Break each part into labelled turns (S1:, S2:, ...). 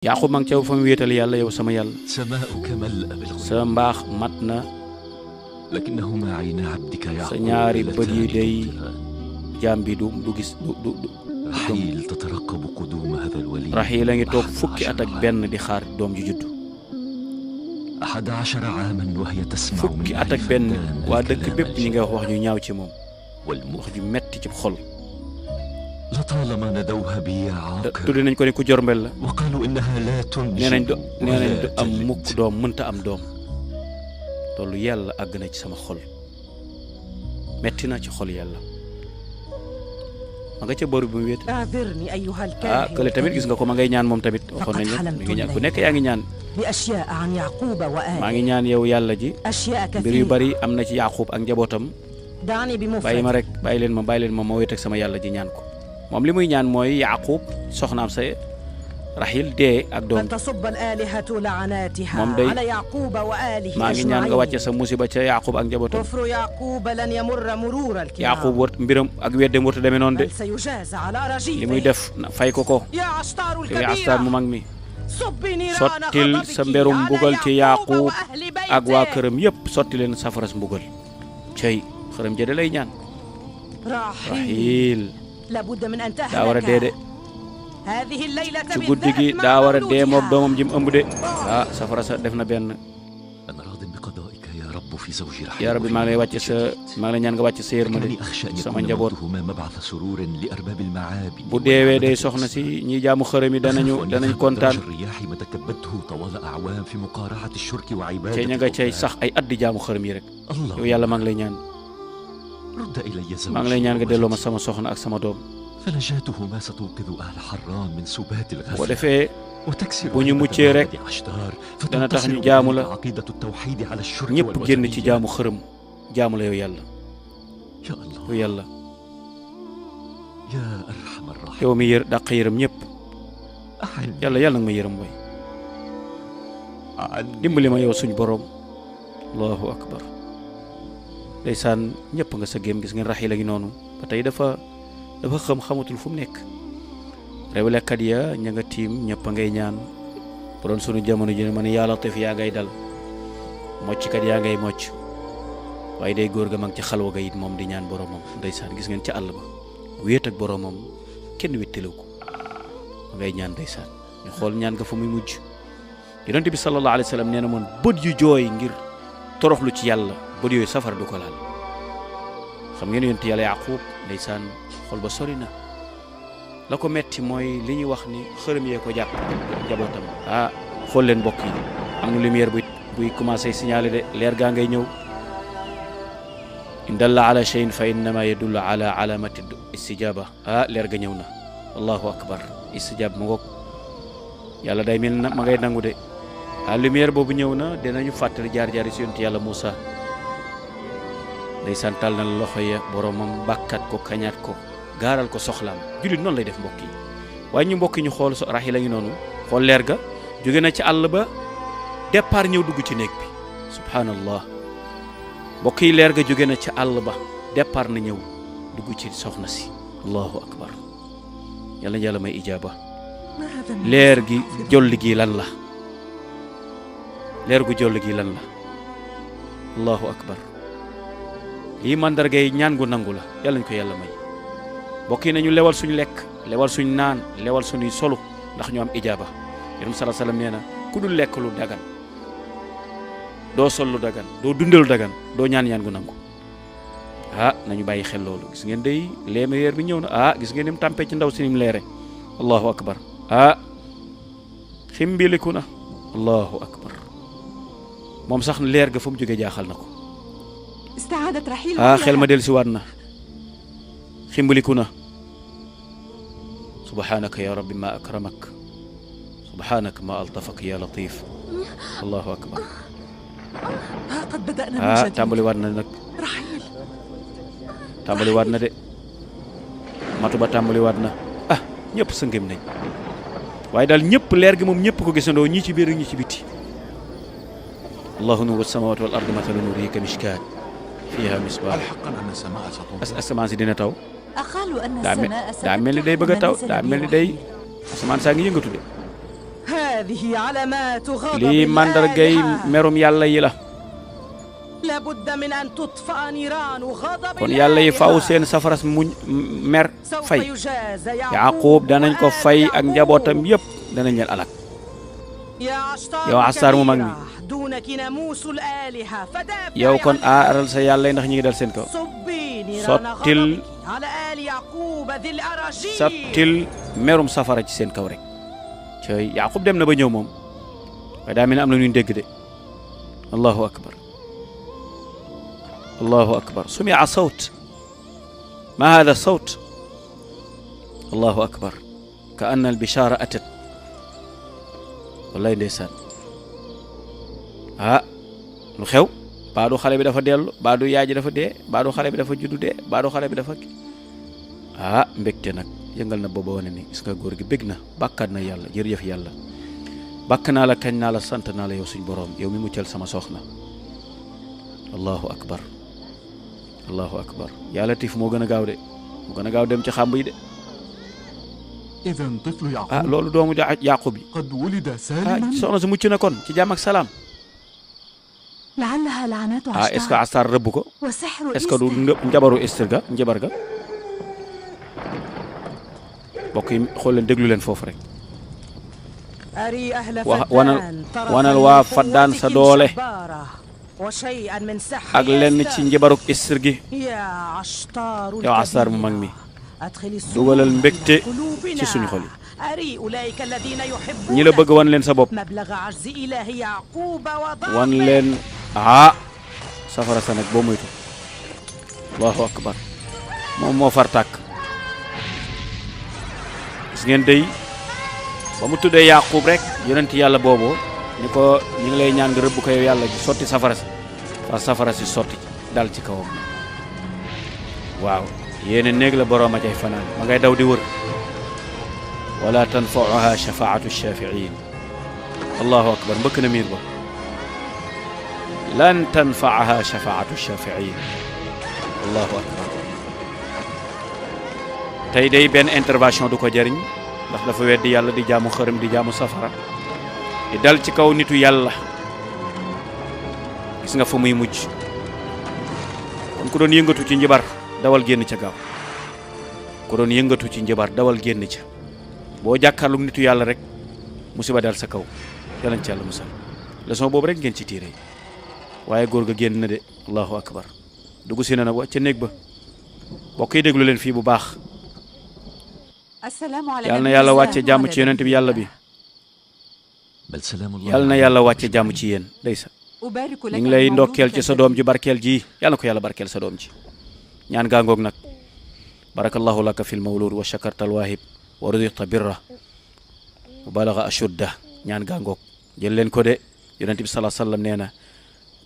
S1: Yaqub mang caw fa mu wéetal yàlla yow sama yàlla sa mbaax mat na sa ñaari bët yi day jaam bi du gis du Raxiil a ngi toog fukki at ak benn di xaar doom ju judd fukki at ak benn waa dëkk bépp ñi nga wax ñu ñaaw ci moom wax ju metti ci xol tudd nañ ko ne ku jormbel la nee nañ du am mukk doom mënta am doom loolu yàlla àgg na ci sama xol metti na ci xol yàlla ma nga ca boru bi mu wéet kële tamit gis nga ko ma ngay ñaan moom tamit waxoon nañu mi ngi ñaan ku nekk yaa ngi ñaan maa ngi ñaan yow yàlla ji mbir yu bari am na ci Yaqub ak njabootam bàyyi ma rek bàyyi leen ma ma wéet ak sama yàlla ji ñaan ko moom li muy ñaan mooy Yaqub soxnaam sa Raxiil dee ak doom moom day maa ngi ñaan nga wàcce sa musiba ca Yaqub ak njabootam Yaqub wër mbiram ak weddem wërta demee noonu de li muy def fay ko te Astar mu mag mi sottil sa mberum mbugal ci Yaqub ak waa këram yépp sotti leen safaras mbugal cey xërëm jëde lay ñaan Raxiil daa war a dee de ci guddi gi daa war a dee moog doomam ji mu ëmb de safara sa def na benn yaa rabbi maa ngi lay wàcce maa ngi lay ñaan nga wàcce sa yërmande sama njaboot bu deewee day soxna si ñi jaamu xërëm yi danañ kontaan te ña nga cay sax ay at di jaamu xërëm yi rek yow yàlla maa ngi lay ñaan nga delloo ma sama soxna ak sama doom boo defee bu ñu muccee rek dana tax ñu jaamu la ñëpp génn ci jaamu xërëm jaamu la yow yàlla yow mi dàq yërëm ñëpp yàlla nag ma yërëm way dimbali ma yow suñ boroom allahu akbar ndeysaan ñëpp nga sa géem gis ngeen Raxiil a ngi noonu ba tey dafa xamatul fu mu nekk réewlekat ya ña nga tiim ñëpp a ngay ñaan bu doon sunu jamono ji ne ma ne yaa Latiif yaa ngay dal mocckat yaa ngay mocc waaye day góor ga mag ci xalwa ga it moom di ñaan boromam ndeysaan gis ngeen ca àll ba wéet ak boromam kenn wéttalew ko ma ngay ñaan ndeysaan ñu xool ñaan nga fa muy mujj Yonent bi sallallahu alayhi wa sallam nee na moon bët yu jooy ngir toroxlu ci yàlla bët yooyu safara du ko laal xam ngeen yonent yàlla Yaqub ndeysaan xol ba sori na la ko metti mooy li ñuy wax ni xërëm yee ko jàpp jabootam xool leen mbokk yi am na lumière buy commencé signaler de leer gaa ngay ñëw in dalla ala shay'in fa innama yadullu ala alamati istijaba leer ga ñëw na allahu akbar istijab ma ngoog yàlla day mel na ma ngay nangu de lumière boobu ñëw na dinañu fàttali jaar-jaari si yonent yàlla Muusa ndeysaan tàll na loxo ya boromam bàkkat ko kañaat ko gaaral ko soxlaam jullit noonu lay def mbokk yi waaye ñu mbokk ñu xool Raxiil a ngi noonu xool leer ga jóge na ci àll ba départ ñëw dugg ci néeg bi subhanallah mbokk yi leer ga jóge na ci àll ba départ na ñëw dugg ci soxna si allahu akbar yàlla may ijaaba leer gi jolli gi lan la leer gu jolli gi lan la allahu akbar lii mandarga yi ñaan gu nangu la yàlla ñu ko yàlla may mbokk yi nañu lewal suñu lekk lewal suñu naan lewal suñuy solu ndax ñu am ijaaba yonent sallallahu alayhi wasallam nee na ku dul lekk lu dagan doo sol lu dagan doo dundal lu dagan doo ñaan gu nangu nañu bàyyi xel loolu gis ngeen day leer bi ñëw na gis ngeen ni mu tàmpee ci ndaw si ni mu leere allahu akbar ximbiliku na allahu akbar moom sax leer ga fa mu jógee jaaxal na ko xel ma del si waat na ximbaliku na subhanaka ya rabbi ma akramak subhanaka ma altafak ya latif allahu akbar tàmbali waat na nag tàmbali waat na de matu ba tàmbali waat na ñëpp sëngëm nañ waaye daal ñëpp leer gi moom ñëpp ko gisandoo ñii ci biir ñi ci biti allahu nuuru samawati wal ardi mathalu nuurihi kamishkaat fiha misbaax asamaan si dina taw daa mel ni day bëgg a taw daa mel ni day asamaan saa ngi yëngatu de lii màndargay merum yàlla yi la kon yàlla yi faaw seen safaras muñ mer fay Yaaqub danañ ko fay ak njabootam yépp danañ leen alak yow Astaar mu mag mi yow kon aaral sa yàlla yi ndax ñi ngi dal seen kaw sottil merum safara ci seen kaw rek cooy Yaaqub dem na ba ñëw moom waaye daa mel ne am na ñu dégg de allahu akbar allahu akbar sumia sawt ma hada sawt allahu akbar ka anna al bishara atat wallaay ndeysaan lu xew baadu xale bi dafa dellu baadu yaay ji dafa dee baadu xale bi dafa juddu dee baadu xale bi dafa mbégte nag yëngal na booba wane ni gis nga góor gi bég na bàkkaat na yàlla jërëjëf yàlla bàkk naa la kañ naa la sant naa la yow suñ boroom yow mi muccal sama soxna allahu akbar allahu akbar yaa latif moo gën a gaaw de moo gën a gaaw dem ci xàmb yi de loolu doomu Yaaqub yi soxna si mucc na kon ci jàmm ak salaam est-ce que Astaar rëbb ko est-ce que du njabaru Ester ga njabar ga mbokk yi xool leen déglu leen foofu rek wanal waa Faddaan sa doole ak lenn ci njabaruk Ester gi yow Astaar mu mag mi dugalal mbégte ci suñu xol yi ñi la bëgg wan leen sa bopp wan leen safara sa nag boo moytu allahu akbar moom moo far tàkk gis ngeen dey ba mu tuddee Yaaqub rek yonent yàlla boobu ni ko ñu ngi lay ñaan nga rëbb ko yow yàlla ji sotti safara si far safara si sotti dal ci kawam waaw yéene néeg la boroom a cay fanaan ma ngay daw di wër wala tanfauha shafaatu shafiin allahu akbar mbëkk na miir ba lan tanfaaha shafaatu shafiin allahu akbar tey day benn intervention du ko jëriñ ndax dafa weddi yàlla di jaamu xërëm di jaamu safara di dal ci kaw nitu yàlla gis nga fa muy mujj kon ku doon yëngatu ci njibar dawal génn ca gaaw ku doon yëngatu ci njabar dawal génn ca boo jàkkaarlu nitu yàlla rek musiba dal sa kaw yalañ ci yàlla musal leçon boobu rek ngeen ci tiire waaye góor ga génn na de allahu akbar dugg si na nag ca néeg ba bokk yi déglu leen fii bu baax yal na yàlla wàcce jàmm ci yonent bi yàlla bi yal na yàlla wàcce jàmm ci yéen ndeysa ñu ngi lay ndokkeel ci sa doom ji barkeel ji yal na ko yàlla barkeel sa doom ji ñaan gaangoog nag barakallahu laka fi lmawlud wa shakarta alwaahib wa rudita birra wa balaga ashudda ñaan gaangoog jël leen ko de yonent bi salaa sallam nee na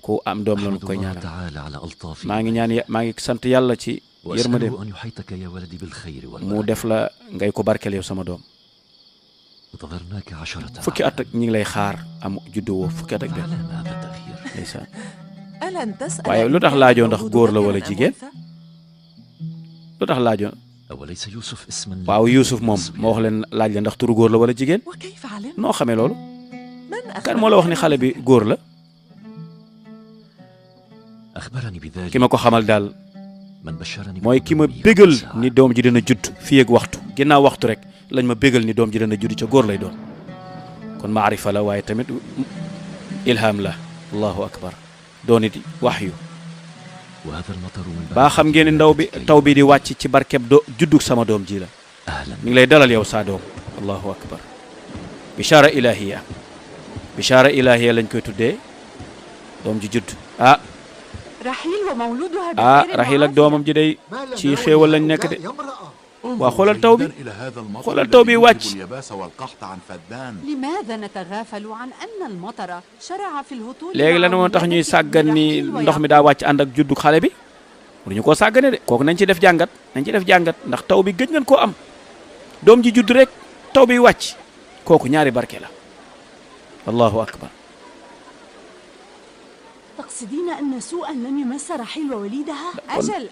S1: ku am doom la nu koy ñaanal maa ngi sant yàlla ci yërmande mu def la ngay ko barkeel yow sama doom fukki at ak ñi ngi lay xaar am juddu woo fukki at ak benn ndeysaan waaye lu tax laajoo ndax góor la wala jigéen lu tax laajoo waaw Yuusuf moom moo wax leen laaj la ndax turu góor la wala jigéen noo xamee loolu kan moo la wax ni xale bi góor la ki ma ko xamal daal mooy ki ma bégal ni doom ji dana judd fii ak waxtu ginnaaw waxtu rek lañ ma bégal ni doom ji dana judd ca góor lay doon kon maarifa la waaye tamit ilham la allahu akbar doon it waxyu baa xam ngeen ni ndaw bi taw bi di wàcc ci barkeb juddug sama doom ji la mi ngi lay dalal yow saa doom allahu akbar bichara ilahiya lañ koy tuddee doom ji judd Raxiil ak doomam ji day ci xéewal lañ nekk de waa xoolal taw bi wàcc léegi lan moo tax ñuy sàggan ni ndox mi daa wàcc ànd ak juddu xale bi mënuñu koo sàggane de kooku nañ ci def jàngat ndax taw bi gëj nañ koo am doom ji judd rek taw bi wàcc kooku ñaari barke la allahu akbar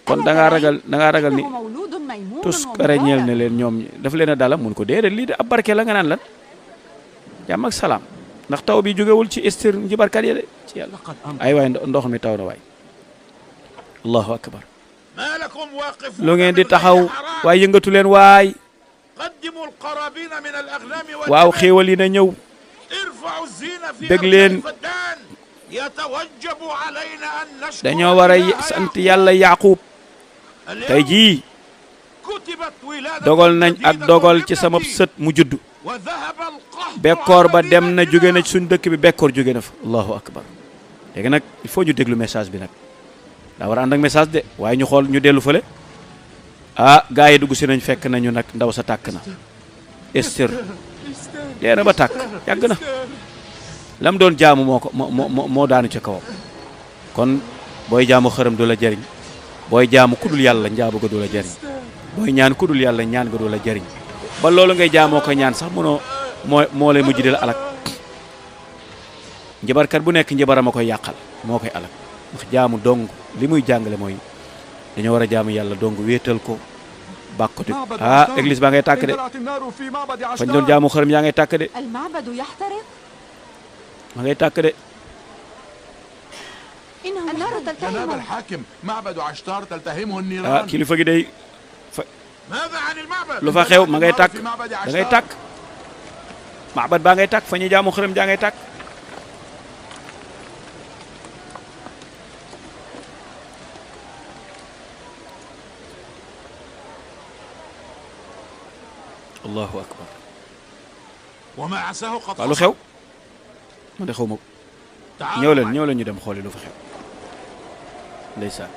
S1: kon da ngaa ragal ni tus kare ñeel ne leen ñoom daf leen a dala mun ko déedéet lii de ab barke la nga naan lan jàmm ak salaam ndax taw bi jógewul ci Esther njibarkat yi de ci yàlla ay waay ndox mi taw na waay allahu akbar lu ngeen di taxaw waay yëngatu leen waay waaw xéewal yi na ñëw dégg leen dañoo war a sant yàlla Yaaqub tey jii dogal nañ ak dogal ci sama sët mu judd bekkoor ba dem na jóge na ci suñ dëkk bi bekkoor jóge na fa allahu akbar léegi nag il faut ñu déglu message bi nag daa war a ànd ak message de waaye ñu xool ñu dellu fële ah gaa yi dugg si nañ fekk nañu nag ndaw sa tàkk na Esther dee na ba tàkk yàgg na lam doon jaamu moo ko moo daanu ca kawam kon booy jaamu xërëm du la jëriñ booy jaamu kudul yàlla njaabu ga du la jëriñ booy ñaan kudul yàlla ñaan ga du la jëriñ ba loolu ngay jaamoo ko ñaan sax mënoo moo lay mujj di la alak njabarkat bu nekk njabaram a koy yàqal moo koy alak ndax jaamu dong li muy jàngale mooy dañoo war a jaamu yàlla dong wéetal ko bàkkute ah église baa ngay tàkk de fañ doon jaamu xërëm yaa ngay tàkk de ma ngay tàkk de ah kilifa gi day lu fa xew ma ngay tàkk da ngay tàkk maabad baa ngay tàkk fa ñuy jaamu xërëm jaa ngay tàkk allahu akbar waaw lu xew man de xaw ma ñëw leen ñu dem xooli lu fa xew ndeysaan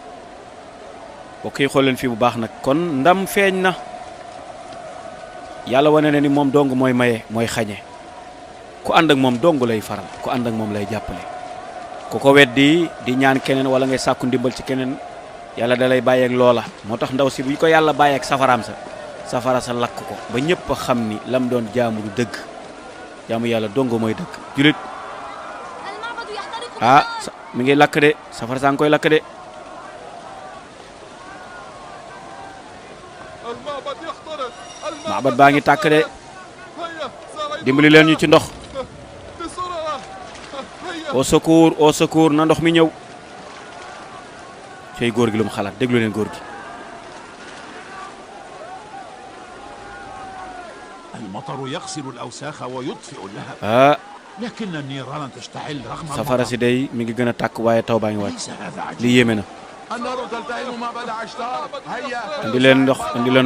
S1: bokk yi xool leen fii bu baax nag kon ndam feeñ na yàlla wane na ni moom dong mooy maye mooy xañe ku ànd ak moom dong lay faral ku ànd ak moom lay jàppale ku ko weddi di ñaan keneen wala ngay sàkku ndimbal ci keneen yàlla da lay bàyyeeg loola moo tax ndaw si bu ko yàlla bàyyeeg safaraam sa safara sa lakk ko ba ñëpp a xam ni lam doon jaamu du dëgg jaamu yàlla dong mooy dëgg julit ah mi ngi lakk de safara saa ngi koy lakk de maabad baa ngi tàkk de dimbali leen ñu ci ndox au secours na ndox mi ñëw cey góor gi lu mu xalaat déglu leen góor gi ah safara si day mi ngi gën a tàkk waaye taw baa ngi wàcc li yéeme na indi leen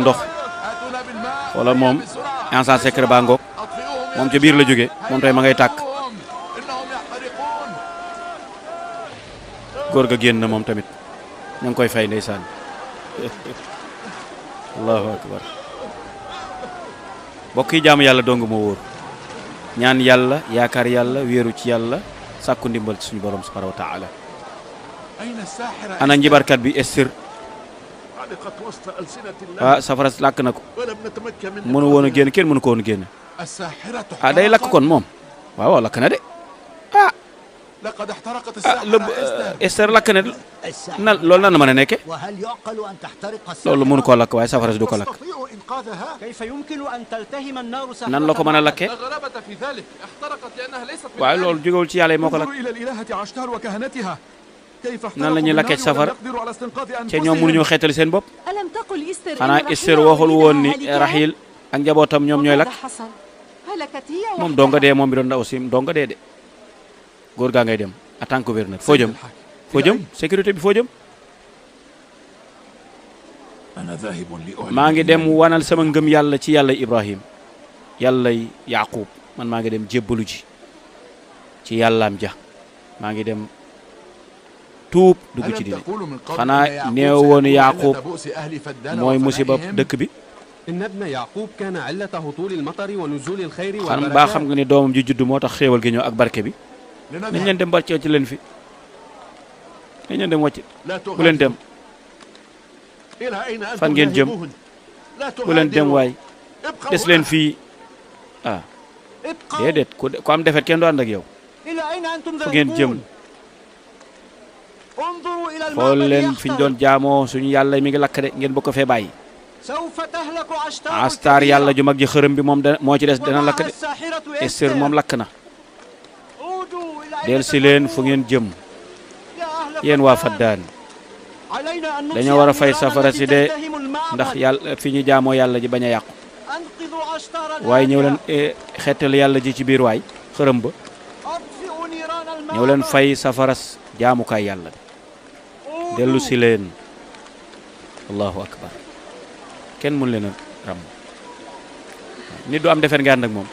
S1: ndox wala moom instant secret baa ngoog moom ca biir la jóge moom tey ma ngay tàkk góor ga génn na moom tamit ña ngi koy fay ndeysaan allahu akbar bokk yi jaamu yàlla dong moo wóor ñaan yàlla yaakaar yàlla wéeru ci yàlla sàkku ndimbal ci suñu borom subhanahu wa taala ana njibarkat bi Esther ah safara làkk na ko mënu woon a génn kenn mënu ko woon a génn ah day lakk kon moom waaw lakk na de ah Esther lakk na loolu nan la mën a nekke loolu mënu koo lakk waaye safara si du ko lakk nan la ko mën a lakkee waaye loolu jógewul ci yàlla yi moo ko lakk nan la ñuy lakkee ci safara te ñoom mënuñoo xeetali seen bopp xanaa Esther waxul woon ni Rahil ak njabootam ñoom ñooy lakk moom donga dee moom bi doon ndaw si donga dee de góor gaa ngay dem en tant que gouverneur foo jëm sécurité bi foo jëm maa ngi dem wanal sama ngëm yàlla ci yàlla Ibrahim yàlla Yaaqub man maa ngi dem jébbalu ji ci yàllaam ja maa ngi dem tuub dugg ci diine xanaa neew woon Yaaqub mooy musiba dëkk bi xam baa xam nga ne doomam ji judd moo tax xéewal gi ñëw ak barke bi nañ leen dem barke ci leen fi nañ leen dem wàcc bu leen dem fan ngeen jëm bu leen dem waay des leen fii ah déedéet ku am defet kenn du ànd ak yow fu ngeen jëm xool leen fi ñu doon jaamoo suñu yàlla mi ngi lakk de ngeen bëgg ko fee bàyyi Astar yàlla ju mag ji xërëm bi moom moo ci des dana lakk de. Esther moom lakk na. del si leen fu ngeen jëm yéen waa Faddaan dañoo war a fay safara si de ndax yàlla fi ñu jaamoo yàlla ji bañ a yàqu waaye ñëw leen xeetal yàlla ji ci biir waay xërëm ba ñëw leen fay safaras jaamukaay yàlla bi dellu si leen allahu akbar kenn mun leen a ram nit du am defet nga ànd ak moom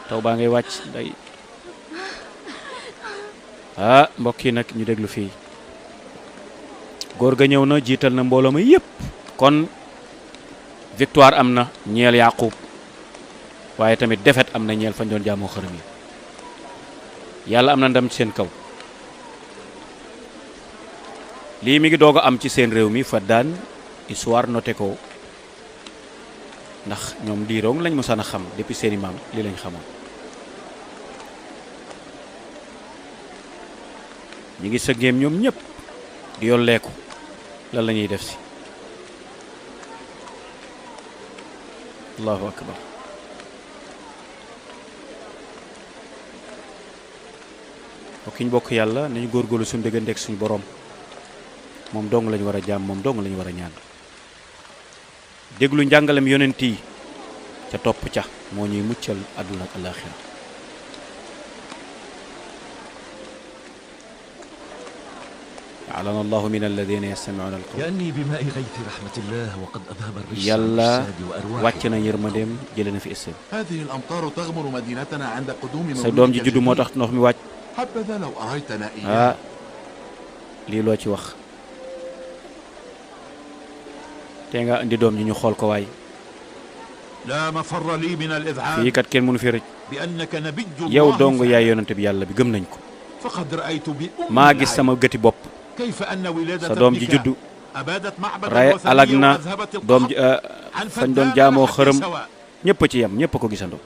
S1: taw baa ngay wàcc day mbokk yi nag ñu déglu fii góor ga ñëw na jiital na mbooloo ma yépp kon victoire am na ñeel Yaqub waaye tamit défaite am na ñeel fañ doon jaamoo xërëm yi yàlla am na ndam ci seen kaw lii mi ngi doog a am ci seen réew mi Faddaan histoire noté ko ndax ñoom lii rong lañ mosaan a xam depuis seeni maam lii lañ xamoon ñi ngi sëggeem ñoom ñëpp di yolleeku lan la ñuy def si allahu akbar okkiñ bokk yàlla nañu góorgóorlu suñu dëgganteeg suñu borom moom dong lañu war a jaam moom dong lañu war a ñaan déglu njàngalem yonent yi ca topp ca moo ñuy muccal àdduna ak alaaxira أعلن الله من الذين يستمعون القول
S2: يأني بماء غيث رحمة الله وقد أذهب الرجس
S1: يلا واتنا يرمدم جلنا في اسم
S3: هذه الأمطار تغمر مدينتنا عند قدوم
S1: سيدوم جي جدو موتاخ نوخ مي وات
S3: حبذا لو أريتنا إياه
S1: لي لو ci wax té nga andi doom ji ñu xol ko way
S3: لا مفر لي من الإذعان
S1: fi kat ken mënu fi rëcc
S3: بأنك نبي الله
S1: yow dong yaay yonent bi yàlla bi gëm nañ ko
S3: فقد رأيت بأم
S1: maa gis sama gëti bopp
S3: كيف أن ولادة
S1: sa doom ji juddu
S3: أبادت معبدا
S1: ray alag
S3: وثنيا
S1: na
S3: وأذهبت
S1: doom ji
S3: عن
S1: fañ doon
S3: فدان
S1: jaamoo
S3: حق
S1: xërëm
S3: سواء
S1: ñëpp ci yam ñëpp ko gisandoo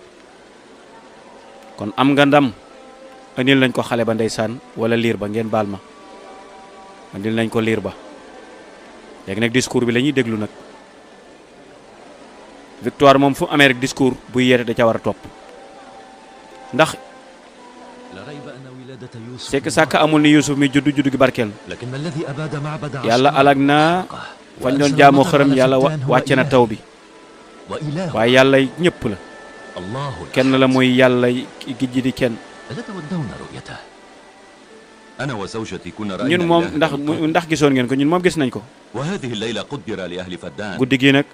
S1: kon am nga ndam andil nañ ko xale ba ndeysaan wala liir ba ngeen baal ma andil nañ ko liir ba léegi nag discours bi la ñuy déglu nag victoire moom fu amee rek discours buy yeete da ca war a topp ndax c'est que sàkk amul ni Yuusuf mi juddu gi barkeel yàlla alag na fañ doon jaamoo xërëm yàlla wàcce na taw bi waaye yàlla ñëpp la kenn la mooy yàlla gi ji di kenn ñun moom ndax gisoon ngeen ko ñun moom gis nañ ko guddi gi nag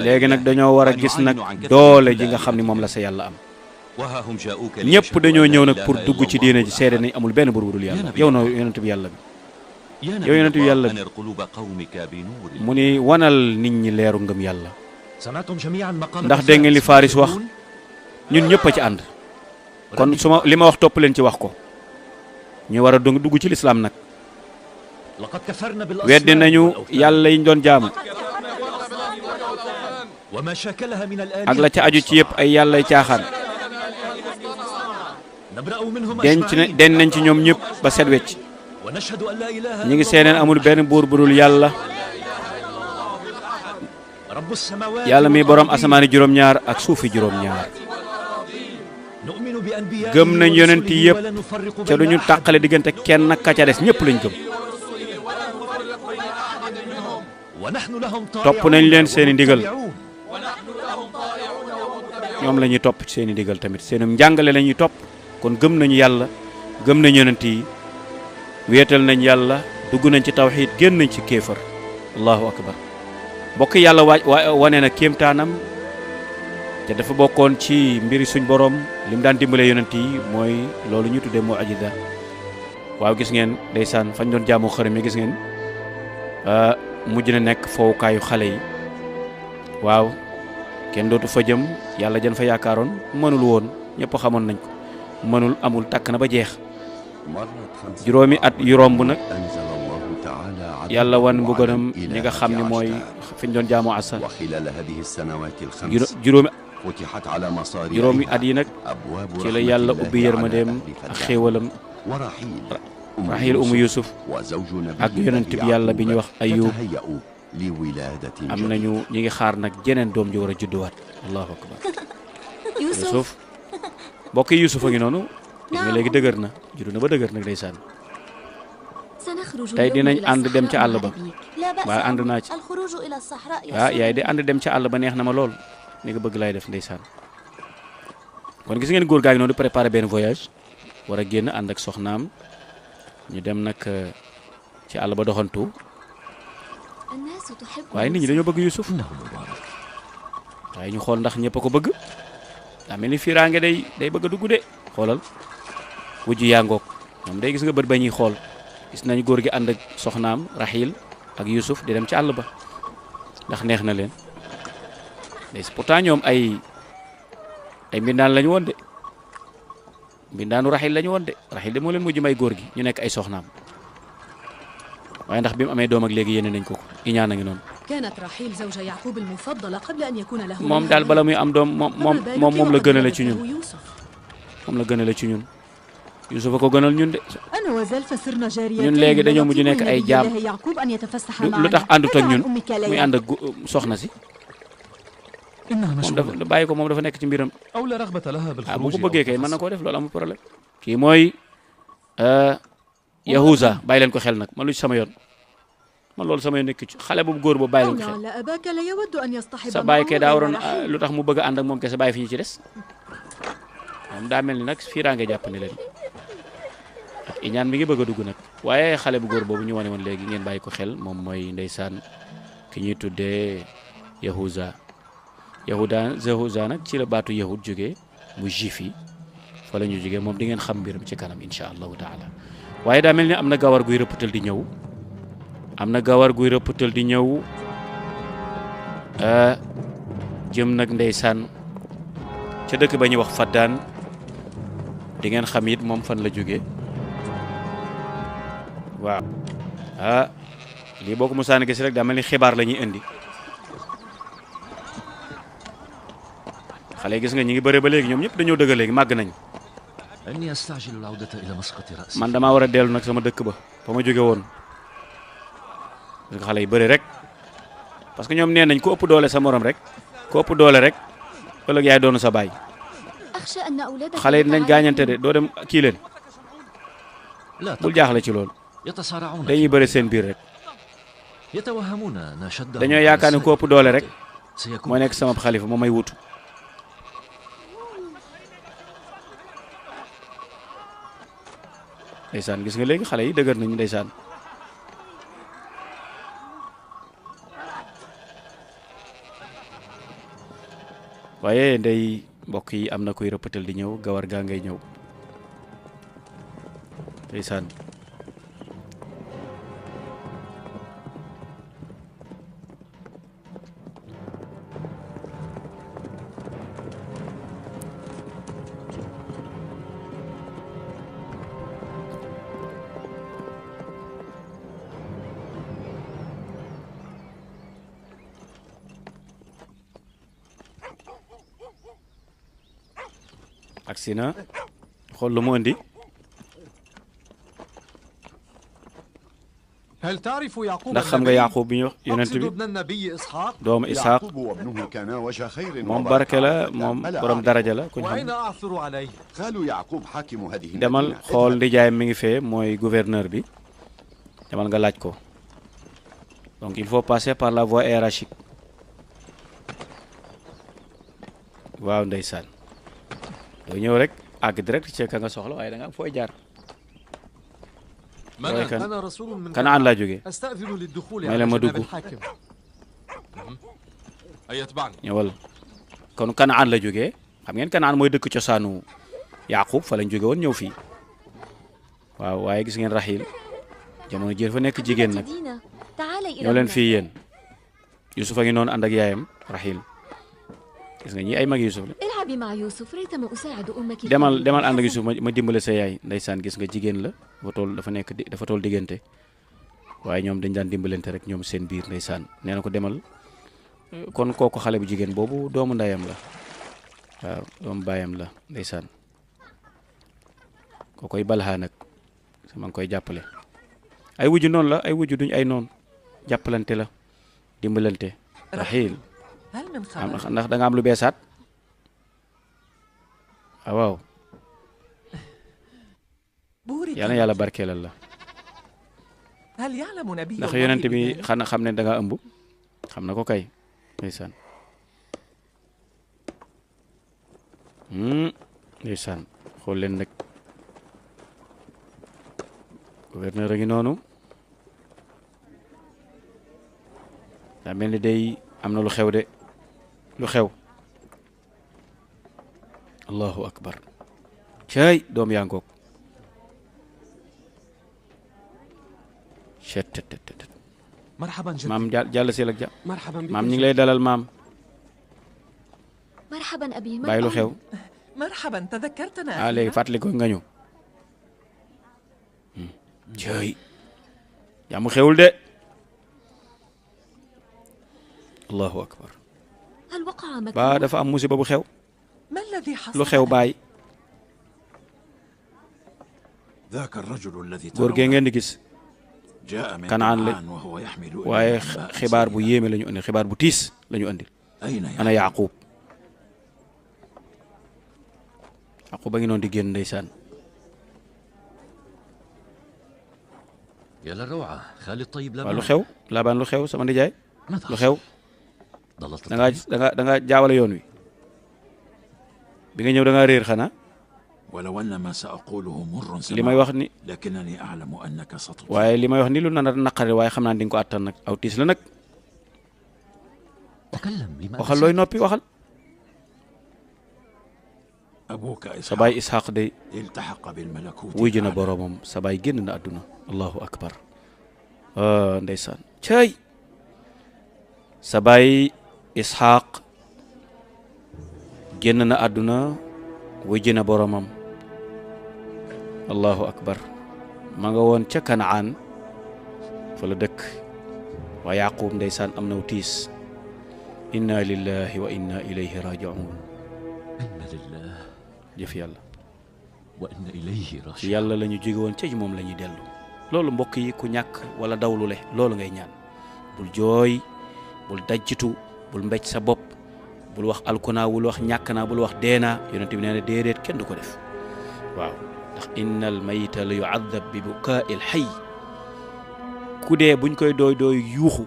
S1: léegi nag dañoo war a gis nag doole ji nga xam ni moom la sa yàlla am ñëpp dañoo ñëw nag pour dugg ci diina ji seede nañ amul benn buur bu dul yàlla yow no yonent bi yàlla bi yow yonent bi yàlla bi mu ni wanal nit ñi leeru ngëm yàlla ndax dégg ngeen li Faris wax ñun ñëpp a ci ànd kon su ma li ma wax topp leen ci wax ko ñu war a dugg ci lislaam nag weddi nañu yàlla yiñ doon jaamu ak la ca aju ci yëpp ay yàllay caaxaan den nañ ci ñoom ñëpp ba set wecc ñi ngi seeneen amul benn buur bu dul yàlla yàlla mi borom asamaani juróom-ñaar ak suufi juróom-ñaar gëm nañ yonent yi yëpp ca duñu tàqale diggante kenn ka ca des ñëpp lañ gëm topp nañ leen seeni ndigal ñoom la ñuy topp ci seeni ndigal tamit seeni njàngale la ñuy topp kon gëm nañu yàlla gëm nañ yonent yi wéetal nañ yàlla dugg nañ ci tawxiid génn nañ ci kéefar allahu akbar mbokk yàlla wane na kéemtaanam te dafa bokkoon ci mbiri suñ borom li mu daan dimbalee yonent yi mooy loolu ñu tuddee mu'jiza waaw gis ngeen ndeysaan fañ doon jaamoo xërëm yi gis ngeen mujj na nekk fowukaayu xale yi waaw kenn dootu fa jëm yàlla jan fa yaakaaroon mënul woon ñëpp xamoon nañ ko mënul amul takk na ba jeex juróomi at yu romb nag yàlla wan mbuganam ñi nga xam ne mooy fi ñu doon jaamoo asa juróomi at yi nag ci la yàlla ubbi yërmandeem ak xéewalam raxiil Yusuf ak yonent bi yàlla bi ñu wax Ayub am nañu ñi ngi xaar nag jeneen doom ji war a judduwaat allahu akbar Yusuf mbokk yi Yusuf a ngi noonu gis nga léegi dëgër na juddu na ba dëgër nag ndeysaan tey dinañ ànd dem ca àll ba waaye ànd naa ci yaay di ànd dem ca àll ba neex na ma lool ni nga bëgg lay def ndeysaan kon gis ngeen góor gaa ngi noonu di préparer benn voyage war a génn ànd ak soxnaam ñu dem nag ci àll ba doxantu waaye nit ñi dañoo bëgg Yusuf waaye ñu xool ndax ñëpp a ko bëgg daa mel ni fiiraange day bëgg a dugg de xoolal wujj yaa ngoog ñoom day gis nga bët ba ñuy xool gis nañ góor gi ànd ak soxnaam Raxiil ak Yusuf di dem ci àll ba ndax neex na leen pourtant ñoom ay mbindaan lañu woon de mbindaanu Raxiil lañu woon de Raxiil de moo leen mujj may góor gi ñu nekk ay soxnaam waaye ndax bi mu amee doom ak léegi yéene nañ ko iñaan a ngi noonu moom daal bala muy am doom moom la gënale ci ñun moom la gënale ci ñun Yusuf a ko gënal ñun de ñun léegi dañoo mujj nekk ay jaam lu tax àndut ak ñun muy ànd ak soxna si moom dafa bàyyi ko moom dafa nekk ci mbiram bu ko bëggee kay mën na koo def loolu amul problème kii mooy Yahuza bàyyi leen ko xel nag man lu ci sama yoon man loolu sama yoon nekk ci xale boobu góor boobu bàyyi leen ko xel sa bàyyi kay daa waroon lu tax mu bëgg a ànd ak moom kese bàyyi fi ñu ci des moom daa mel ni nag fiiraange jàpp ne leen ak iñaan mi ngi bëgg a dugg nag waaye xale bu góor boobu ñu wane woon léegi ngeen bàyyi ko xel moom mooy ndeysaan ki ñuy tuddee Yahuza nag ci la baatu yahud jógee mu juif yi fa la ñu jógee moom di ngeen xam mbiram ci kanam insha allahu taala waaye daa mel ni am na gawar guy rëppatal di ñëw jëm nag ndeysaan ca dëkk ba ñuy wax Faddaan di ngeen xam it moom fan la jógee waaw lii boo ko mosaan gis rek daa mel ni xibaar la ñuy indi xale gis nga ñi ngi bëre ba léegi ñoom ñëpp dañoo dëgg léegi màgg nañ man damaa war a dellu nag sama dëkk ba fa ma jóge woon parce que xale yi bëri rek parce que ñoom nee nañ ku ëpp doole sa morom rek ku ëpp doole rek ëllëg yaay doonu sa baay xale yi dinañ gaañante de doo dem kii leen bul jaaxle ci loolu dañuy bëri seen biir rek dañoo yaakaar ne ku ëpp doole rek moo nekk sama xalifa moo may wutu ndeysaan gis nga léegi xale yi dëgër nañu ndeysaan waaye ndey mbokk yi am na koy rëppatal di ñëw gawar gaa ngay ñëw ndeysaan agsi na xool lu mu indi ndax xam nga Yaaqub bi ñu wax yonent bi doomu Isxaaq moom barke la moom borom daraja la ku ñu xam demal xool ndijaay mi ngi fee mooy gouverneur bi demal nga laaj ko donc il faut passer par la voie hiérarchique waaw ndeysaan doo ñëw rek àgg direct ci ka nga soxla waaye da nga am fooy jaar mooy kan Kanaan laa jógee may la ma dugg ñëwal kon Kanaan la jógee xam ngeen Kanaan mooy dëkk cosaanu Yaaqub fa lañ jóge woon ñëw fii waaw waaye gis ngeen Raxiil jamono jii fa nekk jigéen nag ñoo leen fii yéen Yusuf a ngi noonu ànd ak yaayam Raxiil gis nga ñi ay mag Yusuf la demal ànd ak Yusuf ma dimbale sa yaay ndeysaan gis nga jigéen la dafa toll diggante waaye ñoom dañ daan dimbalante rek ñoom seen biir ndeysaan nee na ko demal kon kooku xale bu jigéen boobu doomu ndeyam la waaw doomu baayam la ndeysaan kookoy Balha nag ma ngi koy jàppale ay wujju noonu la ay wujju duñ ay noonu jàppalante la dimbalante raxiil ndax da nga am lu beesaat waaw yal na yàlla barkeelal la ndax yonent bi xana xam ne da nga ëmb xam na ko kay ndeysaan ndeysaan xool leen nag gouverneur a ngi noonu daa mel ni day am na lu xew de lu xew allahu akbar cay doom yaa ngoog cettt maam jàll seel ak maam ñu ngi lay dalal maam bàyyi lu xew léegi fàttali ko nga ñëw cay jàmm xewul de allahu akbar ba dafa am musiba bu xew lu xew baay góor gee ngeen di gis Kanaan la waaye xibaar bu yéeme la ñu andi xibaar bu tiis la ñu andil ana Yaaqub Yaaqub ba ngi noonu di génn ndeysaan waaw lu xew Laabaan lu xew sama ndijaay lu xew da nga jaawale yoon wi bi nga ñëw da nga réer xanaa li may wax ni waaye li may wax ni lu na naqare waaye xam naa di nga ko àttan nag aw tiis la nag waxal looy noppi waxal sa baay Isxaaq day wuy ji na boroomam sa baay génn na àdduna allahu akbar ndeysaan cay sa baay Isxaaq génn na àdduna wuy ji na boroomam allahu akbar ma nga woon ca Kanaan fa la dëkk waa Yaaqub ndeysaan am na tiis inna lillahi wa inna ilayhi raji'un
S2: inna lillahi
S1: jëf yàlla
S2: wa inna ilayhi raji'un
S1: ci yàlla la ñu jóge woon ca moom la ñuy dellu loolu mbokk yi ku ñàkk wala dawlu le loolu ngay ñaan bul jooy bul dajjitu bul mbéj sa bopp bul wax alkunaa bul wax ñàkk naa bul wax deenaa yonent bi nee na déedéet kenn du ko def waaw ndax innal mayta la yu'adhab bi bukaa'il hayy ku dee buñ koy dooy yuuxu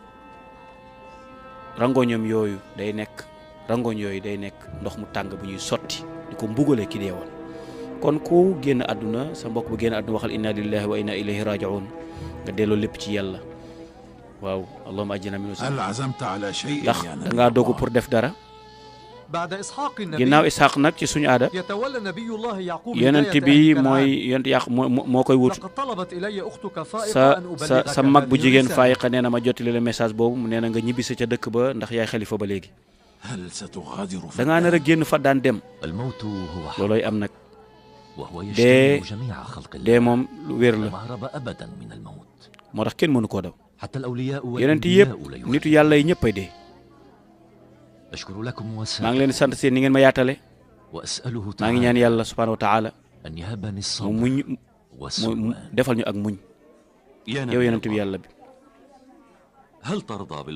S1: rangoñam yooyu day nekk ndox mu tàng bu ñuy sotti di ko mbugale ki dee woon kon ku génn àdduna sa mbokk bu génn àdduna waxal inna lillahi wa inna ilayhi raji'un nga delloo lépp ci yàlla waaw allahumma ajjina min ndax da ngaa dogu pour def dara ginnaaw Isxaaq nag ci suñu aada yonent bi mooy yonent yàq moo koy wut sa mag bu jigéen Faayiqa nee na ma jottali la message boobu nee na nga ñibbisi ca dëkk ba ndax yaay xalifa ba léegi da ngaa nar a génn fa daan dem loolooy am nag dee moom lu wér la moo tax kenn mënu koo daw yonent yëpp nitu yàlla yi ñëpp ay dee maa ngi leen di sant seen ni ngeen ma yaatale maa ngi ñaan yàlla subhaanahu wa taala mu muñ mu defal ñu ak muñ yow yonent bi yàlla bi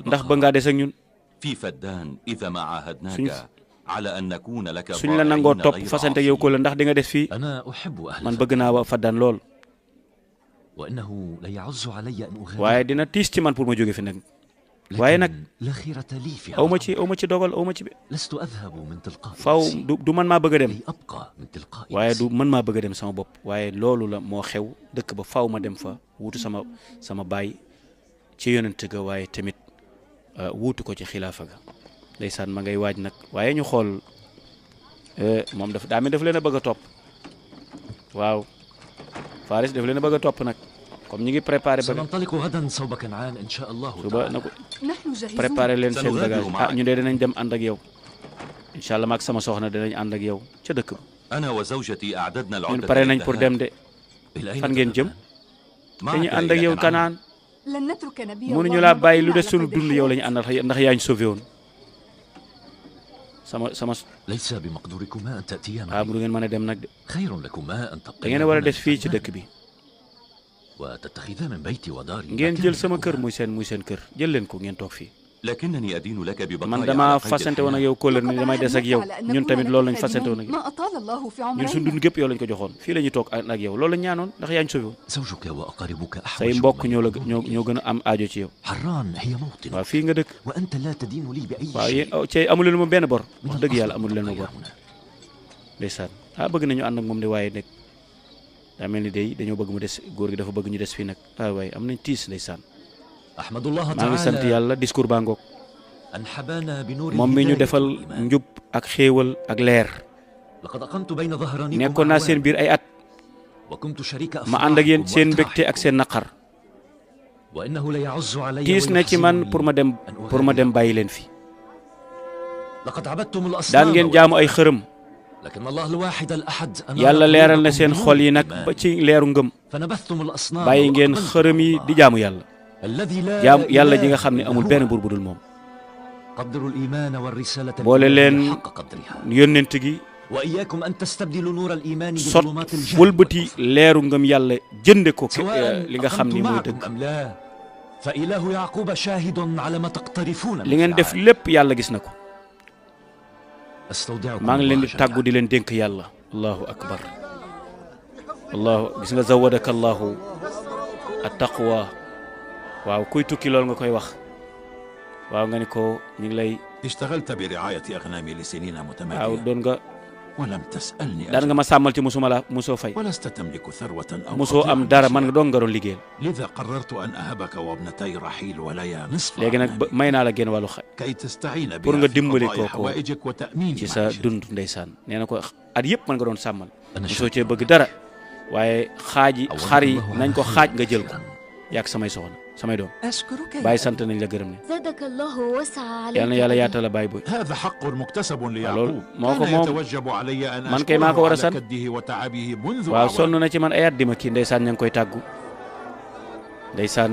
S1: ndax ba ngaa des ak ñun suñ la nangoo topp fasante yow ko la ndax di nga des fii man bëgg naa wa Faddaan lool waaye dina tiis ci man pour ma jóge fi nag waaye nag aw ma ci dogal aw ma ci faaw du man maa bëgg a dem waaye du man maa bëgg a dem sama bopp waaye loolu la moo xew dëkk ba faaw ma dem fa wuutu sama baay ci yonent ga waaye tamit wuutu ko ci xilaafa ga ndeysaan ma ngay waaj nag waaye ñu xool moom daa mel daf leen a bëgg a topp waaw Faris daf leen a bëgg a topp nag comme ñu ngi préparé ba suba na ko préparé leen seen bagage ñu dee dinañ dem ànd ak yow incha allah maag sama soxna dinañ ànd ak yow ca dëkk ba ñun pare nañ pour dem de fan ngeen jëm dañuy ànd ak yow Kanaan mënuñu laa bàyyi lu des sunu dund yow la ñu àndal ndax yaa ñu sauvé woon sama du ngeen mën a dem nag de da ngeen a war a des fii ci dëkk bi
S2: وتتخذا من بيتي وداري
S1: ngeen jël sama kër muy seen kër jël leen ko ngeen toog fii.
S3: لكنني أدين لك ببقاء
S1: man
S3: على
S1: dama
S3: قيد
S1: fasante woon ak
S3: الحياة.
S1: yow kóllëre ni damay des ak yow ñun tamit loolu lañ fasante woon ak yow
S4: ما أطال الله في
S1: ñun suñu dund
S4: عمرنا.
S1: gépp yow lañ ko joxoon fii la ñuy toog ak yow loolu la ñaanoon ndax yaa ñu sauvé woon.
S2: زوجك وأقاربك
S1: say
S2: أحوج
S1: mbokk
S2: من
S1: ñoo la
S2: يكون
S1: ñoo gën a am aajo ci yow.
S2: حران هي موطن
S1: waaw fii nga dëkk.
S2: وأنت لا تدين لي بأي
S1: waaw
S2: شيء
S1: yéen cey amul leen ma benn bor
S2: من
S1: wax dëgg yàlla
S2: الأصل
S1: amul leen ma bor.
S2: هنا.
S1: ndeysaan bëgg nañu ànd ak moom de waaye nag daa mel ni day dañoo bëgg mu des góor gi dafa bëgg ñu des fii nag waaye am nañ tiis ndeysaan.
S2: أحمد الله
S1: maa ngi sant
S2: تعالى
S1: yàlla discours baa ngoog
S2: أن حبانا بنور
S1: moom mi ñu
S2: الهداية
S1: defal
S2: والإيمان.
S1: njub ak xéewal ak leer.
S2: لقد أقمت بين ظهرانيكم
S1: nekkoon naa seen
S2: أعواما
S1: biir ay at
S2: وكنت شريك
S1: ma ànd ak yéen
S2: أفراحكم
S1: seen mbégte ak seen naqar.
S2: وإنه ليعز علي
S1: tiis na ci man
S2: ويحزنني
S1: pour ma dem bàyyi leen fi.
S2: لقد عبدتم
S1: daan
S2: الأصنام
S1: ngeen jaamu ay xërëm.
S2: لكن الله الواحد الأحد
S1: yàlla leeral na seen xol yi nag ba ci leeru ngëm.
S2: فنبثتم الأصنام
S1: bàyyi ngeen
S2: وأقبلتم
S1: xërëm yi
S2: الله.
S1: di jaamu yàlla.
S2: الذي لا
S1: jaamu yàlla ji
S2: إله
S1: nga xam ne
S2: إلا
S1: amul
S2: هو.
S1: benn buur bu dul moom.
S2: قدروا الإيمان والرسالة
S1: boole leen
S2: بالله حق قدرها
S1: yónnent gi
S2: وإياكم أن تستبدلوا نور الإيمان
S1: sot
S2: بظلمات الجهل
S1: wëlbati leeru ngëm yàlla jënde ko
S2: سواء
S1: li nga xam ni
S2: أقمت
S1: mooy
S2: معكم
S1: dëgg.
S2: أم لا فإله يعقوب شاهد على ما تقترفون
S1: li ngeen
S2: من
S1: def
S2: فعال.
S1: lépp yàlla gis na ko.
S2: أستودعكم
S1: maa ngi leen
S2: الله
S1: di tàggu
S2: جميعا.
S1: di leen dénk yàlla. allahu akbar. allahu gis nga zawadaka allahu attaqwa. waaw kuy tukki loolu nga koy wax. waaw nga ni ko ñu ngi lay.
S3: اشتغلت برعاية أغنامي لسنين
S1: waaw
S3: متمادية
S1: doon nga
S3: ولم تسألني
S1: daan nga ma sàmmal ci musoo fay.
S3: ولست تملك ثروة أو
S1: musoo
S3: قطيعا
S1: am dara
S3: من
S1: man
S3: شيء.
S1: nga doon nga doon liggéeyal.
S3: لذا قررت أن أهبك وابنتي رحيل وليا نصف
S1: léegi nag
S3: أغنامي
S1: may naa la génn wàllu xay
S3: كي تستعين
S1: pour
S3: بها
S1: nga
S3: في
S1: dimbali
S3: قضاء
S1: ko
S3: حوائجك وتأمين
S1: ci sa
S3: معيشتك.
S1: dund ndeysaan nee na ko at yëpp man nga doon sàmmal.
S2: أنا
S1: musoo cee bëgg dara waaye xar yi nañ ko xaaj nga jël ko yàgg samay soxna samay doom.
S4: أشكرك يا
S1: bàyyi sant nañ la gërëm ne.
S5: زادك الله وسع عليك
S1: yal na yàlla
S5: بني.
S1: yaatal la bàyyi booy.
S3: هذا حق مكتسب
S1: loolu
S3: ليعقوب
S1: moo ko
S3: كان
S1: moom
S3: يتوجب علي أن
S1: man kay maa ko
S3: أشكره
S1: war a
S3: على
S1: sant.
S3: كده وتعبه منذ
S1: waaw sonn
S3: أعوام.
S1: na ci man ay at di ma kii ndeysaan ña ngi koy tàggu. ndeysaan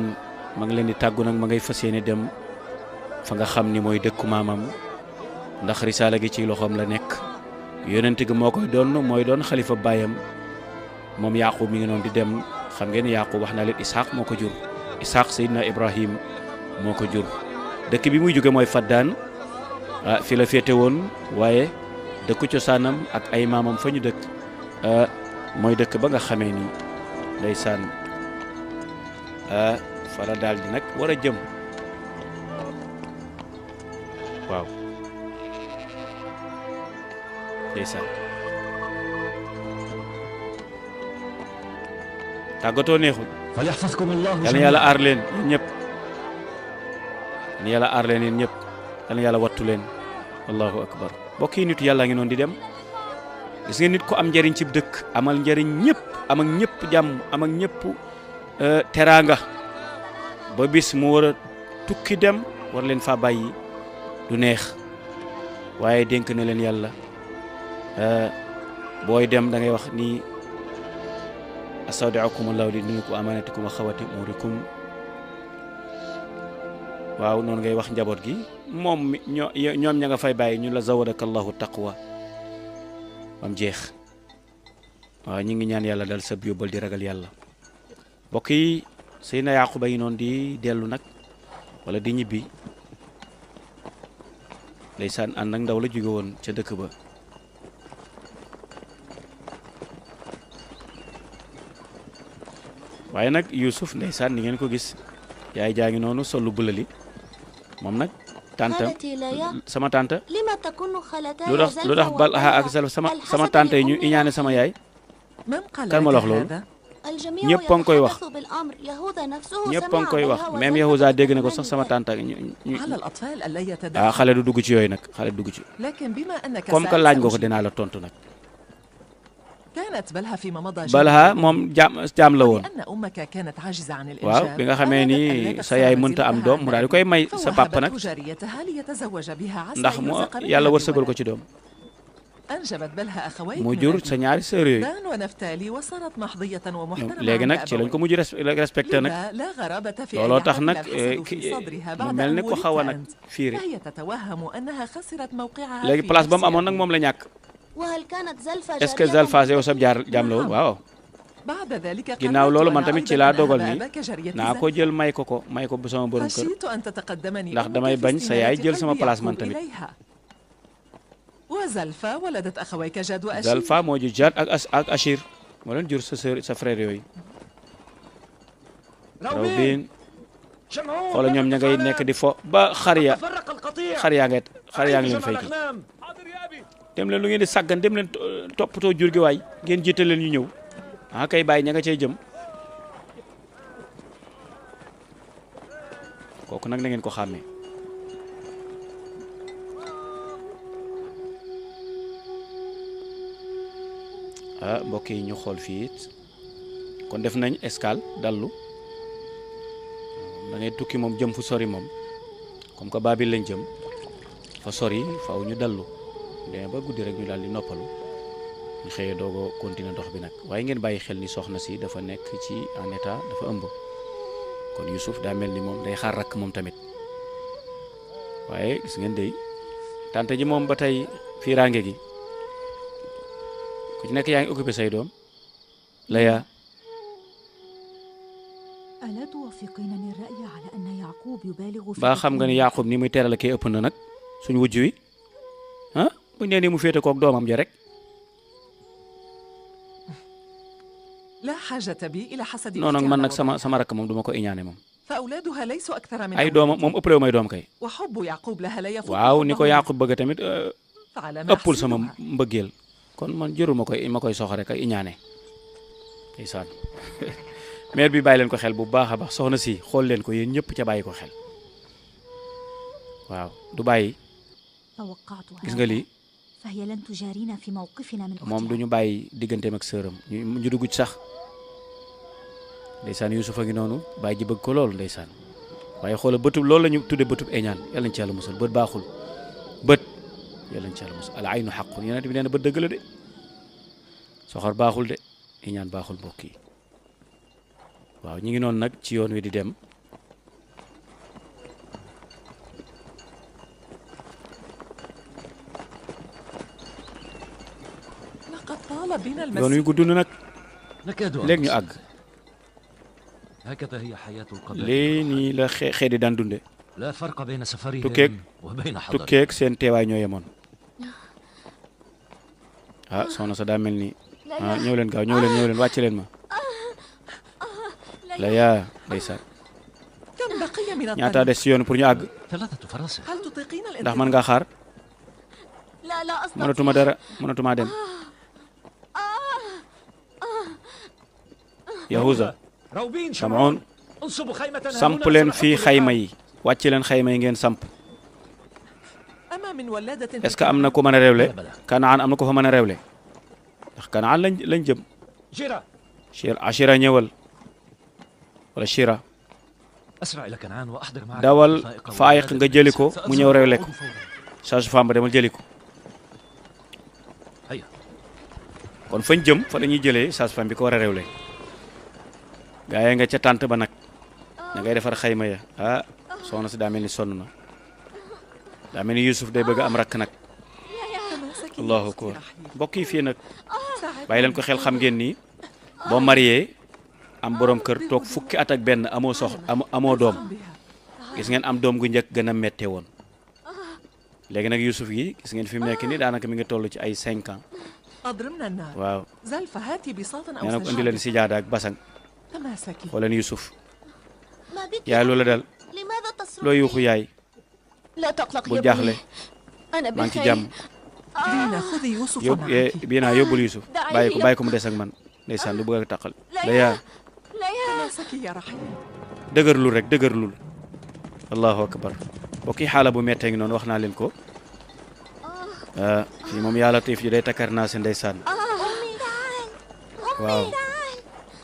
S1: ma ngi leen di tàggu nag ma ngay fas yéene dem fa nga xam ni mooy dëkku maamam ndax risaala gi ci loxoom la nekk. yonent gi moo koy doon mooy doon xalifa baayam moom Yaaqub mi ngi noonu di dem xam ngeen ni Yaaqub wax naa leen Isxaaq moo ko jur. Isxaaq Seydina Ibrahim moo ko jur. dëkk bi muy jóge mooy Faddaan fi la féete woon waaye dëkku cosaanam ak ay maamam fa ñu dëkk mooy dëkk ba nga xamee ni ndeysaan fara daal di nag war a jëm waaw ndeysaan tàggatoo neexul.
S2: فليحفظكم الله
S1: yal na yàlla aar leen yéen ñëpp yal na yàlla aar leen yéen ñëpp yal na yàlla wattu leen allahu akbar mbokk yi nitu yàlla ngi noonu di dem gis nga nit ko am njëriñ ci dëkk amal njëriñ ñëpp am ak ñëpp jàmm am ak ñëpp teraanga ba bis mu war a tukki dem war leen fa bàyyi du neex waaye dénk na leen yàlla booy dem da ngay wax ni astawdi'ukum allahu li dinikum amanatikum wa xawati umurikum waaw noonu ngay wax njaboot gi moom ñoom ña nga fay bàyyi ñu la zawadaka allahu taqwa bam jeex waaw ñu ngi ñaan yàlla dal sa yóbbal di ragal yàlla mbokk yi Seydina Yaquba yi noonu di dellu nag wala di ñibbi ndeysaan ànd ak ndaw la jóge woon ca dëkk ba waaye nag Yuusuf ndeysaan ni ngeen ko gis yaay jaa ngi noonu sol lu bulali moom nag tànta
S5: خالتي ليا
S1: sama tànta
S5: لما تكون خالتاي
S1: lu tax Balha ak sama tànta yi ñu iñaane sama yaay
S4: من قال
S1: كان
S4: لك
S1: ما لوخ
S4: هذا؟
S5: الجميع
S1: ñëpp a ngi koy wax
S5: يتحدث بالأمر يهوذا نفسه
S1: ñëpp a ngi
S5: سمع
S1: koy wax
S5: بها
S1: même
S5: وزاد
S1: Yahuza dégg na ko
S5: من
S1: sax sama
S5: ذلك.
S1: tànta
S4: على الأطفال ألا يتدخلوا
S1: xale du dugg ci yooyu nag xale du dugg ci
S4: لكن بما أنك
S1: comme que
S4: سألت
S1: laaj nga ko
S4: أجيب.
S1: dinaa la tontu nag
S4: كانت بلها فيما مضى
S1: Balha moom jaam la woon
S4: لأن أمك كانت عاجزة عن
S1: waaw
S4: الإنجاب
S1: bi nga xamee
S4: أرادت
S1: ni
S4: أن لا
S1: sa yaay
S4: تفسد
S1: mënta am
S4: منزلها
S1: doom mu daal di koy may sa papa nag
S4: فوهبته جاريتها ليتزوج بها عسى
S1: ndax
S4: أن
S1: mu
S4: يرزق
S1: yàlla
S4: بها
S1: wërsëgal ko
S4: بولد.
S1: ci doom
S4: أنجبت بلها أخوين
S1: mu
S4: من
S1: jur
S4: الإبن.
S1: sa ñaari sœur yooyu
S4: دان ونفتالي وصارت محظية ومحترمة
S1: léegi
S4: عند
S1: nag ci lañ ko
S4: أبويه.
S1: mujj respecté nag
S4: لذا لا غرابة في
S1: looloo
S4: أن
S1: tax
S4: يعمل
S1: nag
S4: الحسد في صدرها
S1: mu
S4: بعد
S1: mel
S4: أن
S1: ni ko xaw a
S4: ولدت
S1: nag
S4: أنت.
S1: fiire
S4: فهي تتوهم أنها خسرت موقعها
S1: léegi
S4: في
S1: place ba mu
S4: نفس
S1: amoon nag
S4: أبوها.
S1: moom la ñàkk
S5: وهل كانت زلفة
S1: est-ce que Zalfa yow sab jaam la woon waaw
S4: بعد ذلك
S1: ginnaaw
S4: قررت
S1: loolu
S4: أن
S1: man tamit ci
S4: أعود
S1: laa
S4: من
S1: dogal
S4: أهب
S1: ni
S4: أباك جارية
S1: naa ko jël may ko bu sama borom kër
S4: خشيت أن تتقدمني
S1: ndax
S4: أمك
S1: damay
S4: في
S1: bañ sa yaay
S4: استمالة
S1: jël sama
S4: قلب
S1: place man
S4: يعقوب
S1: tamit.
S4: إليها. وزلفى ولدت أخويك جاد وأشير.
S1: Zalfa moo jur Jaad ak Achir moo leen jur sa frère yooyu. Rawbin xoola ñoom ña ngay nekk di fo ba xar yaa ngi leen fay kii. dem leen lu ngeen di sàggan dem leen toppatoo jur gi waay ngeen jiital leen ñu ñëw ah kay bàyyi ña nga cay jëm kooku nag na ngeen ko xàmmee. Mbokk yi ñu xool fii it kon def nañ escale dallu da ngay tukki moom jëm fu sori moom comme que Babil lañ jëm fa sori faaw ñu dallu demee ba guddi rek ñu daal di noppalu ñu xëyee doog a continuer dox bi nag waaye ngeen bàyyi xel ni soxna si dafa nekk ci en état dafa ëmb kon Youssouf daa mel ni moom day xaar rakk moom tamit waaye gis ngeen day tante ji moom ba tey fiiraange gi ku ci nekk yaa ngi occupé say doom Laya. ba xam nga ni Yaaqub ni muy teral kee ëpp na nag suñu wujj wi bu nee ni mu féete koog doomam ja rek. non nag man nag sama rakk moom duma ko iñaane moom. ay doomam moom ëppalewu may doom kay. waaw ni ko Yaaqub bëgg tamit ëppul sama mbëggeel kon man jërul ma koy soxore kay iñaane ndeysaan mère bi bàyyi leen ko xel bu baax a baax soxna si xool leen ko yéen ñëpp ca bàyyi ko xel waaw du bàyyi gis nga lii moom du ñu bàyyi digganteem ak sëram ñu dugg ci sax ndeysaan Yuusuf a ngi noonu bàyyi ji bëgg ko loolu ndeysaan waaye xoola bëtub loolu la ñu tudde bëtub eñaan yàlla nañ ci yàlla musal bët baaxul bët yàlla nañ ci yàlla musal al aynu xaqun yonent bi nee na bët dëgg la de soxor baaxul de eñaan baaxul mbokk yi waaw ñu ngi noonu nag ci yoon wi di dem yoon wi gudd na nag léegi ñu àgg lii nii la xeet yi daan dunde tukkeeg seen teewaay ñoo yemoon soxna sa daa mel ni ñëw leen gaaw ñëw leen wàcc leen ma la yaa ndeysaan ñaata des ci yoon pour ñu àgg ndax mën ngaa xaar mënatuma dara mënatuma dem Yahuza Shamoun samp leen fii xayma yi wàcc leen xayma yi ngeen samp est-ce que am na ko mën a réewle Kanaan am na ko fa mën a réewle ndax Kanaan lañ jëm Ashira ñëwal wala Shira dawal Faayiq nga jëli ko mu ñëw réewle ko sage-femme ba demal jëli ko kon fañ jëm fa la ñuy jëlee sage-femme bi ko war a réewle gaa yi nga ca tànt ba nag da ngay defar xayma ya soxna si daa mel ni sonn na daa mel ni Youssouf day bëgg am rakk nag allahu akbar mbokk yi fii nag bàyyi leen ko xel xam ngeen ni boo marié am borom kër toog fukki at ak benn amoo doom gis ngeen am doom gu njëkk gën a méttee woon léegi nag Youssouf yi gis ngeen fi mu nekk nii daanaka mi ngi toll ci ay 5 ans waaw nee na ko indi leen sijaada ak basang xooleen Youssouf yaay loola dal loo yuuxu yaay bul jaaxle maa ngi ci jàmm bii naa yóbbul Youssouf bàyyi ko mu des ak man ndeysaan du bëgg a taqal la yaa dëgërlul rek dëgërlul allahu akbar bokki xaala bu mettee ngi noonu wax naa leen ko fii moom yaa Latiif ji day takkar naa si ndeysaan waaw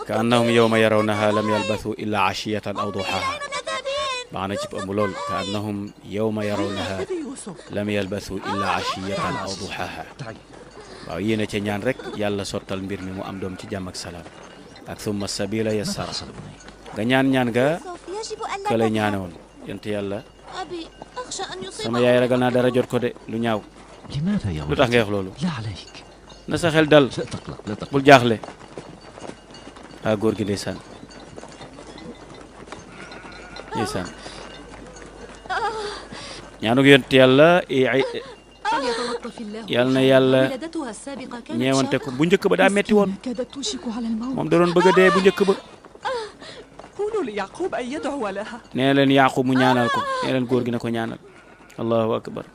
S1: ka annahum yawma yarawnaha lam yalbathu illa ashiyatan aw duhaha baax na ci ëmb lool ka annahum yawma yarawnaha lam yalbathu illa ashiyatan aw duhaha waaw yéen a ca ñaan rek yàlla sottal mbir mi mu am doom ci jàmm ak salaam ak summa sabila yassara nga ñaan ga ka lay ñaane woon yent yàlla sama yaay ragal naa dara jot ko de lu ñaaw lu tax ngay wax loolu na sa xel dal bul jaaxle góor gi ndeysaan ñaanu yonent yàlla yal na yàlla ñeewante ko bu njëkk ba daa metti woon moom da doon bëgg a dee bu njëkk ba nee leen Yaaqub mu ñaanal ko nee leen góor gi na ko ñaanal allahu akbar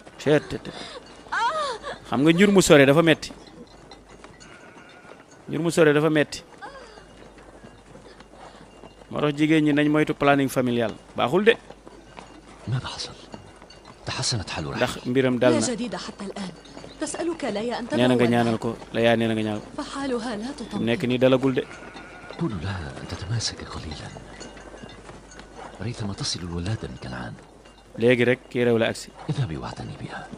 S1: xam nga njur mu sore dafa metti moo tax jigéen ñi nañ moytu planning familial baaxul de
S2: ماذا حصل؟ تحسنت حال رحيل
S1: ndax mbiram dal
S4: لا
S1: na
S4: جديد حتى الآن تسألك لا أن
S1: nee na nga
S4: تدعو
S1: ñaanal ko la yaa nee na nga ñaanal ko
S4: فحالها لا
S1: fi mu
S4: تطمئن
S1: nekk nii dalagul de
S2: قولوا لها أن تتماسك قليلا ريثما تصل الولادة من كنعان
S1: léegi rek kii réew la agsi
S2: اذهبي واعتني بها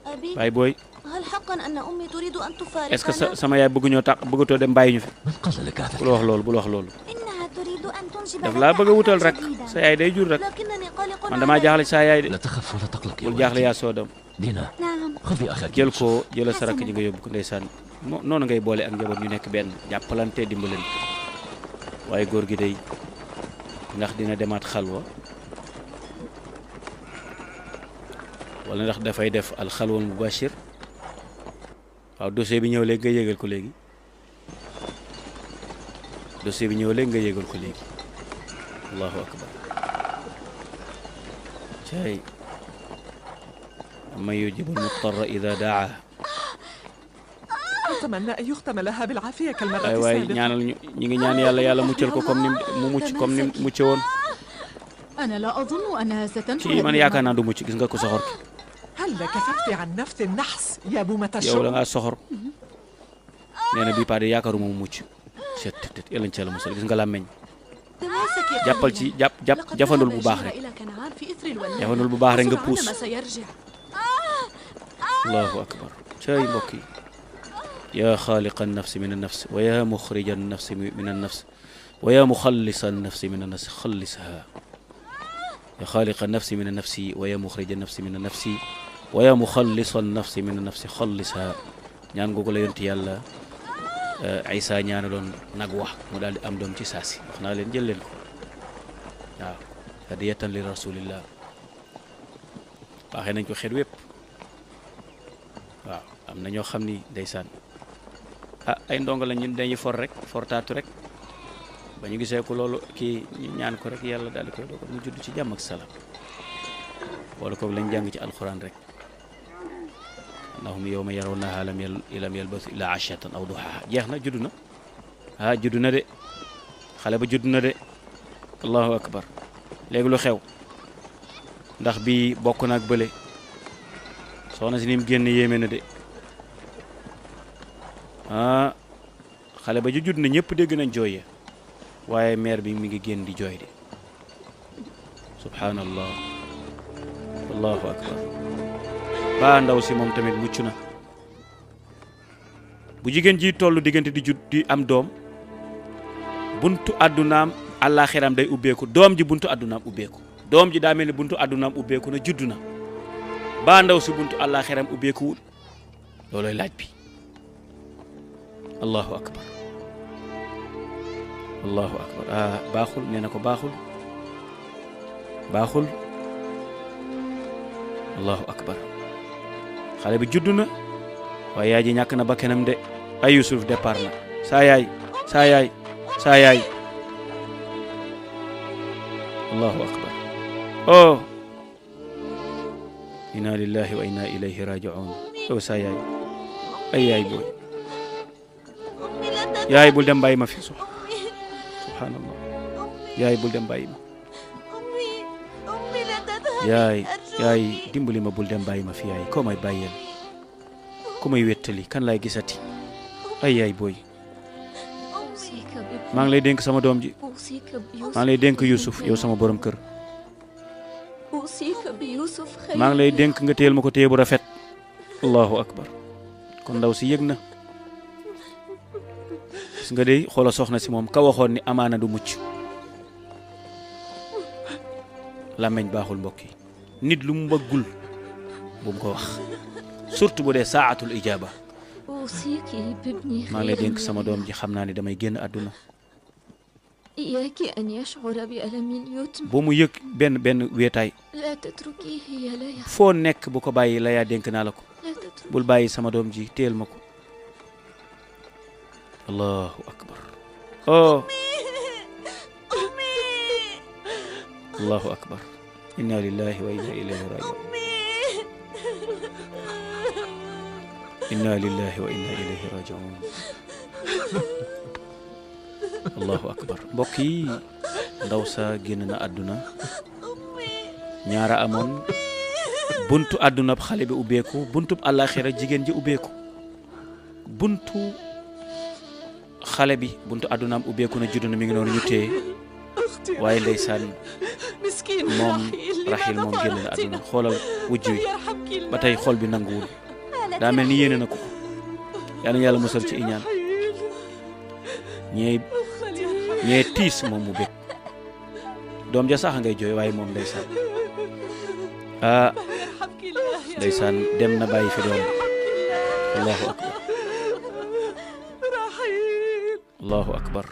S5: أبي
S1: baay booy
S5: هل حقا أن أمي تريد أن
S1: est-ce que
S5: تفارقنا؟
S1: sama yaay bëggatoo dem bàyyi ñu fi
S2: من قال لك هذا
S1: bul wax loolu bul wax loolu
S5: إنها تريد أن تنجب
S1: daf
S5: لك
S1: laa bëgg a wutal
S5: حقاً
S1: rek
S5: جديداً.
S1: sa yaay day jur rek
S5: لكنني قلق
S1: man damaa jaaxle sa yaay de
S2: لا تخف ولا تقلق يا
S1: bul jaaxle
S2: ولدي
S1: yaa soo dem
S2: دينا
S5: نعم
S2: خذي أخاك
S1: jël
S2: يوسف.
S1: ko jëlal sa rakk ji nga yóbbu ko ndeysaan noonu ngay boole ak njaboot ñu nekk benn jàppalante dimbalante waaye góor gi day ndax dina demaat xalwa wala ndax dafay def al xalwa mubashir waaw dossier bi ñëw léegi nga yégal ko léegi dossier bi ñëw léegi nga yégal ko léegi allahu akbar cay man yujibu almutarra ida daa
S4: أتمنى أن يختم لها بالعافية كالمرة
S1: ay waay
S4: السابقة.
S1: ñaanal ñu ngi ñaan yàlla muccal ko comme ni mu mucc comme ni mu mucce woon
S6: أنا لا أظن أنها ستنجو
S1: kii man yaakaar naa du mucc gis nga ko soxor ki
S4: هل كففت عن نفث النحس يا بومة
S1: yow la
S4: الشوق؟
S1: ngaa soxor nee na bii paa de yaakaaruma mu mucc set tet yàlla ñu ci yàlla musal gis nga làmmeñ
S5: تماسك يا
S1: jàppal ci jàpp jafandul bu baax rek
S4: إلى كنعان في إثر الولاء.
S1: jafandul bu baax rek nga
S4: أسرع
S1: puus
S4: عندما سيرجع.
S1: allahu akbar cay mbokk yi yaa xaaliqa annafsi min annafs wa yaa muxrija annafsi min annafs wa yaa muxallisa annafsi min annafs xallisha yaa xaaliqa annafsi min annafsi wa yaa muxrija annafsi min annafsi wa yaa muxallisa annafsi min annafsi xallisha ñaan googu la yonti yàlla Isa ñaanaloon nag wax mu daal di am doom ci saasi wax naa leen jël leen ko waaw hadiyatan li rasulillah baaxee nañ ko xeet wépp waaw am na ñoo xam ni ndeysaan ay ndongo la ñun dañuy fortaatu rek ba ñu gisee ko loolu kii ñu ñaan ko rek yàlla daal di koy dogal mu judd ci jàmm ak salaam wala ko lañ jàng ci alxuraan rek annahum yawma yarawnaha lam yalbasu illa ashiyatan aw duhaha jeex na judd na judd na de xale ba judd na de allahu akbar léegi lu xew ndax bii bokk na ak bële soxna si ni mu génn yéeme na de xale ba ju judd na ñëpp dégg nañ jooyee waaye mère bi mi ngi génn di jooy de subhanallah allahu akbar ba ndaw si moom tamit mucc na bu jigéen ji toll diggante di di am doom buntu àddunaam àllaaxiram day ubbeeku doom ji buntu àddunaam ubbeeku doom ji daa mel ni buntu àddunaam ubbeeku na judd na ba ndaw si buntu àllaaxiram ubbeekuwul looloy laaj bi allahu akbar allahu akbar baaxul nee na ko baaxul allahu akbar xale bi judd na waaye yaay ji ñàkk na bakkanam de ay Yuusuf départ na saa yaay allahu akbar oh inna lillahi wa inna ilayhi raji'un yow saa yaay ay yaay booy yaay bul dem bàyyi ma fi subhanallah yaay bul dem bàyyi ma yaay dimbali ma bul dem bàyyi ma fi yaay koo may bàyyeel ku may wettali kan lay gisati ay yaay booy maa ngi lay dénk sama doom ji maa ngi lay dénk Yuusuf yow sama borom kër maa ngi lay dénk nga téyel ma ko téye bu rafet allahu akbar kon ndaw si yëg na gis nga dey xoola soxna si moom ka waxoon ni amaana du mucc làmmeñ baaxul mbokk yi nit lu mu bëggul bu mu ko wax surtout bu dee saatul ijaaba
S7: أوصيك بابني
S1: maa ngi lay dénk
S7: خيرا
S1: sama doom ji xam naa ne damay génn àdduna
S7: إياك أن يشعر بألم يتم
S1: bu mu yëg benn wéetaay
S7: لا تتركيه يا ليا
S1: foo nekk bu ko bàyyi la yaa dénk naa la ko
S7: لا تتركيه
S1: bul bàyyi sama doom ji téel ma ko allahu akbar oh allahu akbar inna lillahi wa inna ilayhi rajiun inna lillahi wa inna ilayhi rajiun allahu akbar mbokk yi ndaw sa génn na àdduna ñaara amoon buntu àdduna xale bi ubbeeku buntu àllaaxira jigéen ji ubbeeku buntu xale bi buntu àddunaam ubbeeku na juddu na mi ngi noonu ñu téye waaye ndeysaan moom Raxiil moom génn na àdduna xoolal wujj wi ba tey xol bi nanguwul daa mel ni yéene na ko yal na yàlla musal ci iñaan ñee tiis moom mu bég doom ja sax ngay jooy waaye moom ndeysaan ndeysaan dem na bàyyi fi doom allahu akbar allahu akbar